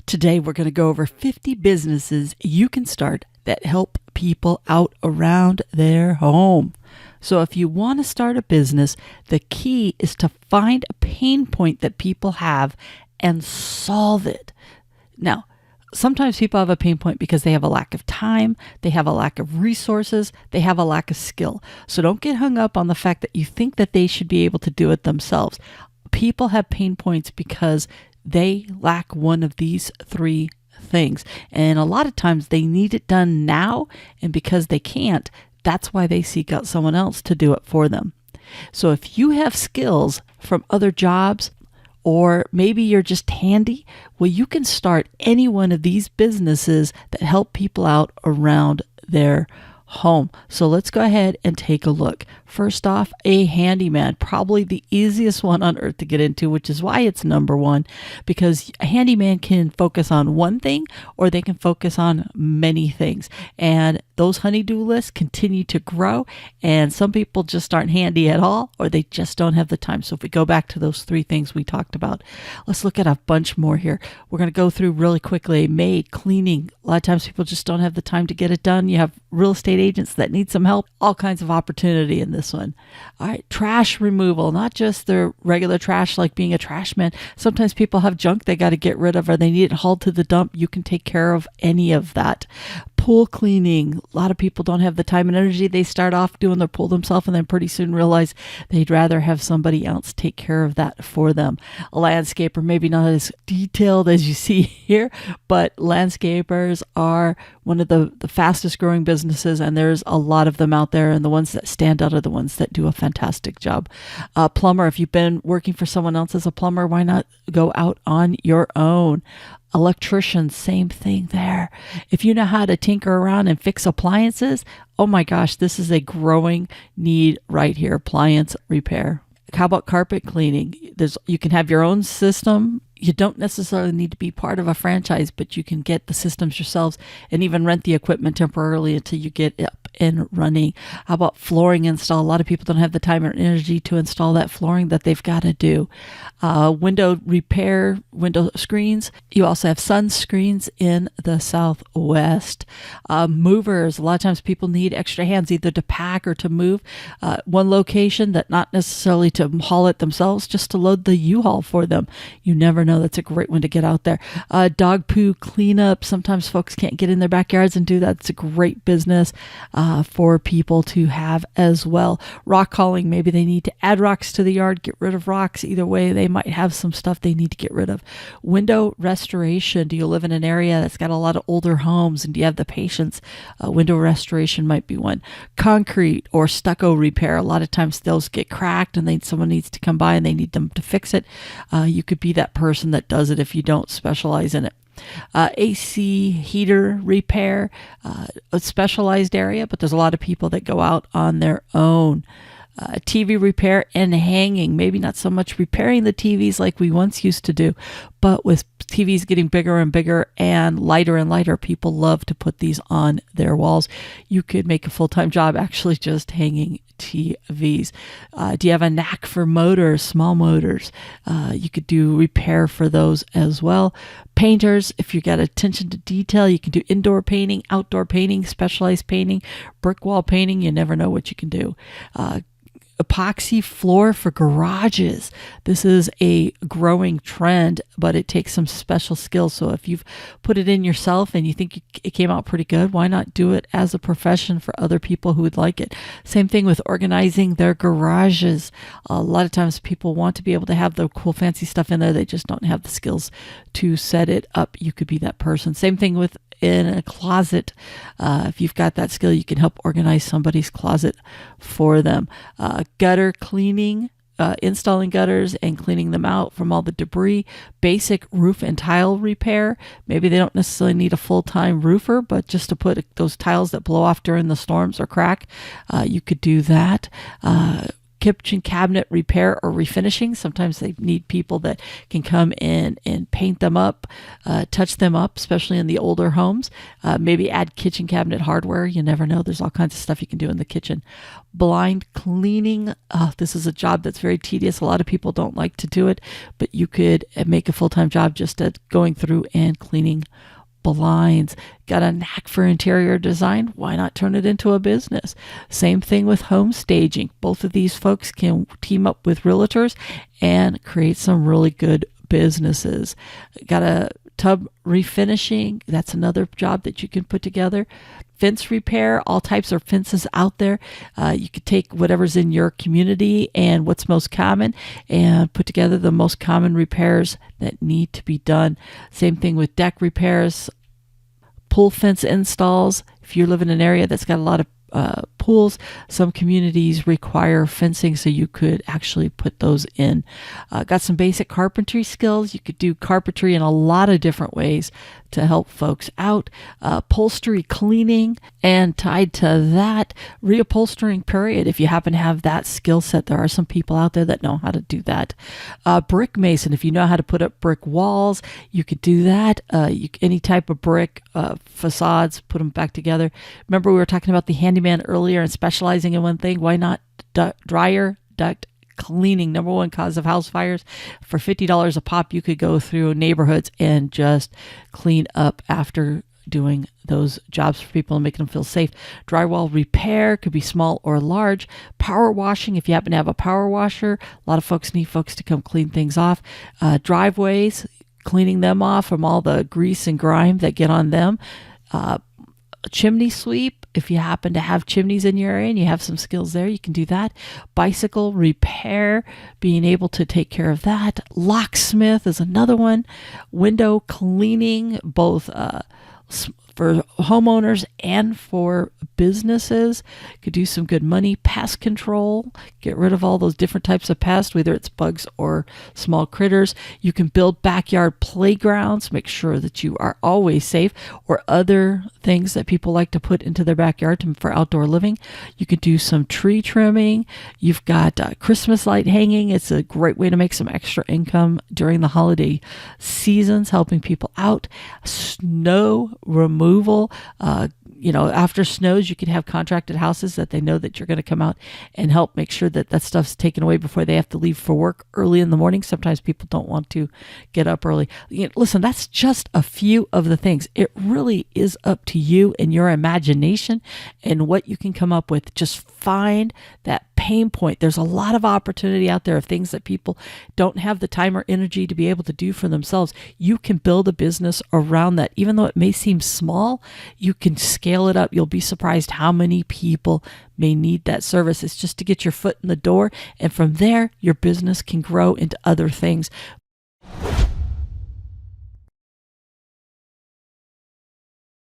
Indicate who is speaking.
Speaker 1: Today, we're going to go over 50 businesses you can start that help people out around their home. So if you want to start a business, the key is to find a pain point that people have and solve it. Now, sometimes people have a pain point because they have a lack of time, they have a lack of resources, they have a lack of skill. So don't get hung up on the fact that you think that they should be able to do it themselves. People have pain points because they lack one of these three things. And a lot of times they need it done now, and because they can't, that's why they seek out someone else to do it for them. So if you have skills from other jobs, or maybe you're just handy, well, you can start any one of these businesses that help people out around their home. So let's go ahead and take a look. First off, a handyman, probably the easiest one on earth to get into, which is why it's number one, because a handyman can focus on one thing or they can focus on many things. And those honey-do lists continue to grow, and some people just aren't handy at all, or they just don't have the time. So if we go back to those three things we talked about, let's look at a bunch more here. We're going to go through really quickly. MAID, cleaning. A lot of times people just don't have the time to get it done. You have real estate agents that need some help. All kinds of opportunity in this one. All right, trash removal, not just their regular trash like being a trash man. Sometimes people have junk they got to get rid of, or they need it hauled to the dump. You can take care of any of that. Pool cleaning. A lot of people don't have the time and energy. They start off doing their pool themselves and then pretty soon realize they'd rather have somebody else take care of that for them. A landscaper, maybe not as detailed as you see here, but landscapers are one of the fastest growing businesses, and there's a lot of them out there, and the ones that stand out are the ones that do a fantastic job. Plumber, if you've been working for someone else as a plumber, why not go out on your own? Electrician, same thing there. If you know how to tinker around and fix appliances, oh my gosh, this is a growing need right here. Appliance repair. How about carpet cleaning? You can have your own system. You don't necessarily need to be part of a franchise, but you can get the systems yourselves and even rent the equipment temporarily until you get up and running. How about flooring install? A lot of people don't have the time or energy to install that flooring that they've got to do. Window repair, window screens. You also have sunscreens in the Southwest. Movers. A lot of times people need extra hands either to pack or to move one location, that not necessarily to haul it themselves, just to load the U-Haul for them. You never know. That's a great one to get out there. Dog poo cleanup. Sometimes folks can't get in their backyards and do that. It's a great business for people to have as well. Rock hauling. Maybe they need to add rocks to the yard, get rid of rocks. Either way, they might have some stuff they need to get rid of. Window restoration. Do you live in an area that's got a lot of older homes and do you have the patience? Window restoration might be one. Concrete or stucco repair. A lot of times those get cracked and someone needs to come by and they need them to fix it. You could be that person that does it if you don't specialize in it. AC heater repair, a specialized area, but there's a lot of people that go out on their own. TV repair and hanging, maybe not so much repairing the TVs like we once used to do, but with TVs getting bigger and bigger and lighter, people love to put these on their walls. You could make a full-time job actually just hanging TVs. Do you have a knack for motors, small motors? You could do repair for those as well. Painters, if you got attention to detail, you can do indoor painting, outdoor painting, specialized painting, brick wall painting. You never know what you can do. Epoxy floor for garages. This is a growing trend, but it takes some special skills. So if you've put it in yourself and you think it came out pretty good, why not do it as a profession for other people who would like it? Same thing with organizing their garages. A lot of times people want to be able to have the cool fancy stuff in there. They just don't have the skills to set it up. You could be that person. Same thing with in a closet. If you've got that skill, you can help organize somebody's closet for them. Gutter cleaning, installing gutters and cleaning them out from all the debris. Basic roof and tile repair. Maybe they don't necessarily need a full-time roofer, but just to put those tiles that blow off during the storms or crack, you could do that. kitchen cabinet repair or refinishing. Sometimes they need people that can come in and paint them up, touch them up, especially in the older homes. Maybe add kitchen cabinet hardware. You never know. There's all kinds of stuff you can do in the kitchen. Blind cleaning. This is a job that's very tedious. A lot of people don't like to do it, but you could make a full-time job just at going through and cleaning blinds. Got a knack for interior design? Why not turn it into a business? Same thing with home staging. Both of these folks can team up with realtors and create some really good businesses. Got a tub refinishing? That's another job that you can put together. Fence repair, all types of fences out there. You could take whatever's in your community and what's most common and put together the most common repairs that need to be done. Same thing with deck repairs, pool fence installs. If you live in an area that's got a lot of pools, some communities require fencing, so you could actually put those in. Got some basic carpentry skills. You could do carpentry in a lot of different ways to help folks out. Upholstery cleaning, and tied to that, reupholstering, period. If you happen to have that skill set, there are some people out there that know how to do that. Brick mason, if you know how to put up brick walls, you could do that. Any type of brick facades, put them back together. Remember, we were talking about the handyman earlier and specializing in one thing. Why not dryer duct cleaning? Number one cause of house fires. For $50 a pop, you could go through neighborhoods and just clean up after doing those jobs for people and making them feel safe. Drywall repair could be small or large. Power washing, if you happen to have a power washer, a lot of folks need folks to come clean things off. Driveways, cleaning them off from all the grease and grime that get on them. Chimney sweep, if you happen to have chimneys in your area and you have some skills there, you can do that. Bicycle repair, being able to take care of that. Locksmith is another one. Window cleaning, both for homeowners and for businesses. Could do some good money. Pest control, get rid of all those different types of pests, whether it's bugs or small critters. You can build backyard playgrounds, make sure that you are always safe, or other things that people like to put into their backyard for outdoor living. You could do some tree trimming. You've got Christmas light hanging. It's a great way to make some extra income during the holiday seasons, helping people out. Snow removal. After snows, you could have contracted houses that they know that you're going to come out and help make sure that that stuff's taken away before they have to leave for work early in the morning. Sometimes people don't want to get up early. Listen, that's just a few of the things. It really is up to you and your imagination and what you can come up with. Just find that pain point. There's a lot of opportunity out there of things that people don't have the time or energy to be able to do for themselves. You can build a business around that. Even though it may seem small, you can scale it up. You'll be surprised how many people may need that service. It's just to get your foot in the door, and from there, your business can grow into other things.